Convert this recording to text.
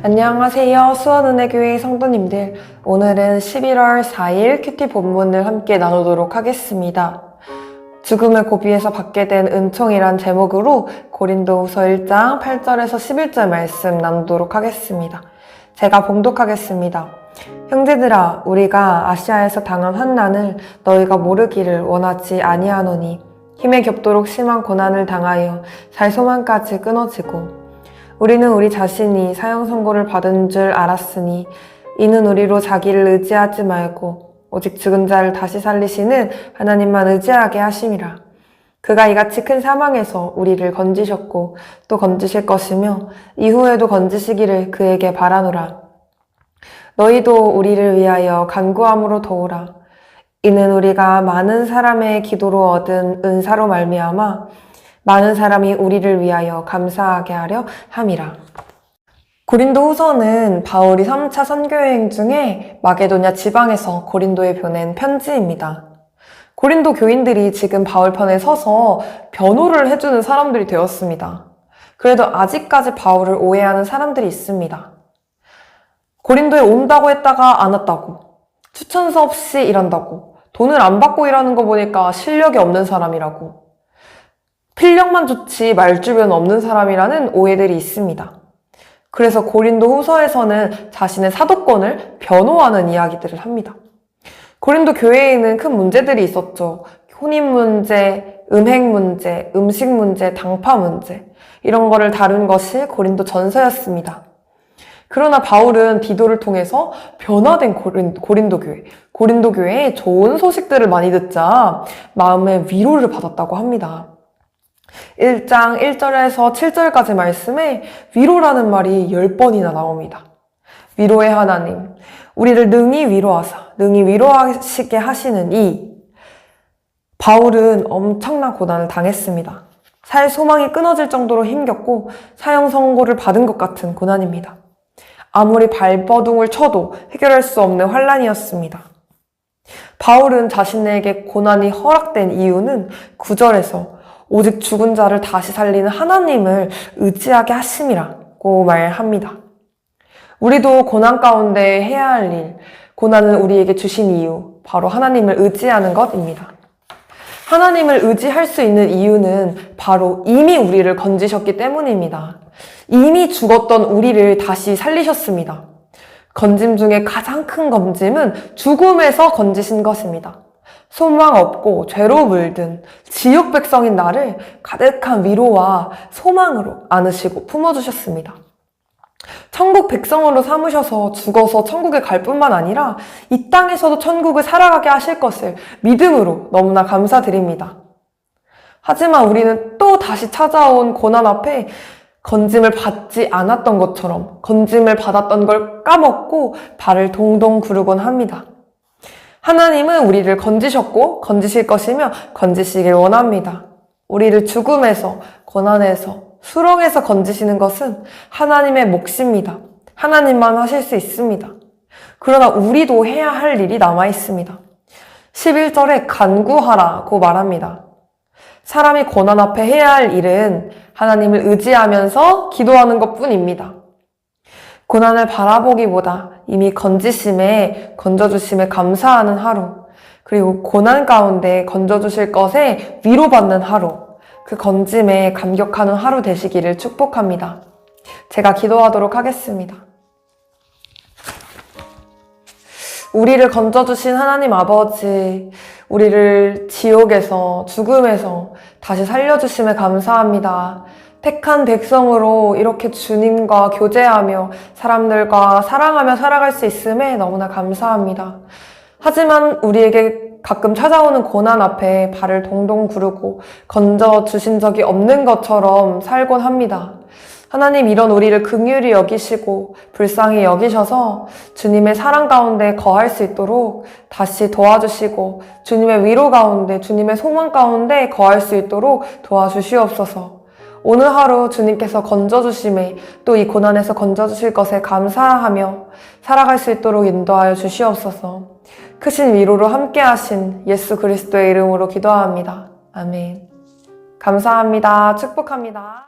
안녕하세요. 수원은혜교회 성도님들. 오늘은 11월 4일 큐티 본문을 함께 나누도록 하겠습니다. 죽음의 고비에서 받게 된 은총이란 제목으로 고린도후서 1장 8절에서 11절 말씀 나누도록 하겠습니다. 제가 봉독하겠습니다. 형제들아, 우리가 아시아에서 당한 환난을 너희가 모르기를 원하지 아니하노니 힘에 겹도록 심한 고난을 당하여 살 소망까지 끊어지고 우리는 우리 자신이 사형 선고를 받은 줄 알았으니 이는 우리로 자기를 의지하지 말고 오직 죽은 자를 다시 살리시는 하나님만 의지하게 하심이라. 그가 이같이 큰 사망에서 우리를 건지셨고 또 건지실 것이며 이후에도 건지시기를 그에게 바라노라. 너희도 우리를 위하여 간구함으로 도우라. 이는 우리가 많은 사람의 기도로 얻은 은사로 말미암아 많은 사람이 우리를 위하여 감사하게 하려 함이라. 고린도후서는 바울이 3차 선교여행 중에 마게도냐 지방에서 고린도에 보낸 편지입니다. 고린도 교인들이 지금 바울 편에 서서 변호를 해주는 사람들이 되었습니다. 그래도 아직까지 바울을 오해하는 사람들이 있습니다. 고린도에 온다고 했다가 안 왔다고, 추천서 없이 일한다고, 돈을 안 받고 일하는 거 보니까 실력이 없는 사람이라고, 필력만 좋지 말주변 없는 사람이라는 오해들이 있습니다. 그래서 고린도 후서에서는 자신의 사도권을 변호하는 이야기들을 합니다. 고린도 교회에는 큰 문제들이 있었죠. 혼인 문제, 음행 문제, 음식 문제, 당파 문제 이런 거를 다룬 것이 고린도 전서였습니다. 그러나 바울은 디도를 통해서 변화된 고린도 교회에 좋은 소식들을 많이 듣자 마음의 위로를 받았다고 합니다. 1장 1절에서 7절까지 말씀에 위로라는 말이 10번이나 나옵니다. 위로의 하나님, 우리를 능히 위로하사, 능히 위로하시게 하시는 바울은 엄청난 고난을 당했습니다. 살 소망이 끊어질 정도로 힘겹고 사형 선고를 받은 것 같은 고난입니다. 아무리 발버둥을 쳐도 해결할 수 없는 환난이었습니다. 바울은 자신에게 고난이 허락된 이유는 9절에서 오직 죽은 자를 다시 살리는 하나님을 의지하게 하심이라고 말합니다. 우리도 고난 가운데 해야 할 일, 고난을 우리에게 주신 이유, 바로 하나님을 의지하는 것입니다. 하나님을 의지할 수 있는 이유는 바로 이미 우리를 건지셨기 때문입니다. 이미 죽었던 우리를 다시 살리셨습니다. 건짐 중에 가장 큰 건짐은 죽음에서 건지신 것입니다. 소망 없고 죄로 물든 지옥 백성인 나를 가득한 위로와 소망으로 안으시고 품어주셨습니다. 천국 백성으로 삼으셔서 죽어서 천국에 갈 뿐만 아니라 이 땅에서도 천국을 살아가게 하실 것을 믿음으로 너무나 감사드립니다. 하지만 우리는 또 다시 찾아온 고난 앞에 건짐을 받지 않았던 것처럼 건짐을 받았던 걸 까먹고 발을 동동 구르곤 합니다. 하나님은 우리를 건지셨고 건지실 것이며 건지시길 원합니다. 우리를 죽음에서, 고난에서, 수렁에서 건지시는 것은 하나님의 몫입니다. 하나님만 하실 수 있습니다. 그러나 우리도 해야 할 일이 남아 있습니다. 11절에 간구하라고 말합니다. 사람이 고난 앞에 해야 할 일은 하나님을 의지하면서 기도하는 것뿐입니다. 고난을 바라보기보다 이미 건져주심에 감사하는 하루, 그리고 고난 가운데 건져주실 것에 위로받는 하루, 그 건짐에 감격하는 하루 되시기를 축복합니다. 제가 기도하도록 하겠습니다. 우리를 건져주신 하나님 아버지, 우리를 지옥에서, 죽음에서 다시 살려주심에 감사합니다. 택한 백성으로 이렇게 주님과 교제하며 사람들과 사랑하며 살아갈 수 있음에 너무나 감사합니다. 하지만 우리에게 가끔 찾아오는 고난 앞에 발을 동동 구르고 건져주신 적이 없는 것처럼 살곤 합니다. 하나님, 이런 우리를 긍휼히 여기시고 불쌍히 여기셔서 주님의 사랑 가운데 거할 수 있도록 다시 도와주시고 주님의 위로 가운데, 주님의 소망 가운데 거할 수 있도록 도와주시옵소서. 오늘 하루 주님께서 건져주심에 또 이 고난에서 건져주실 것에 감사하며 살아갈 수 있도록 인도하여 주시옵소서. 크신 위로로 함께하신 예수 그리스도의 이름으로 기도합니다. 아멘. 감사합니다. 축복합니다.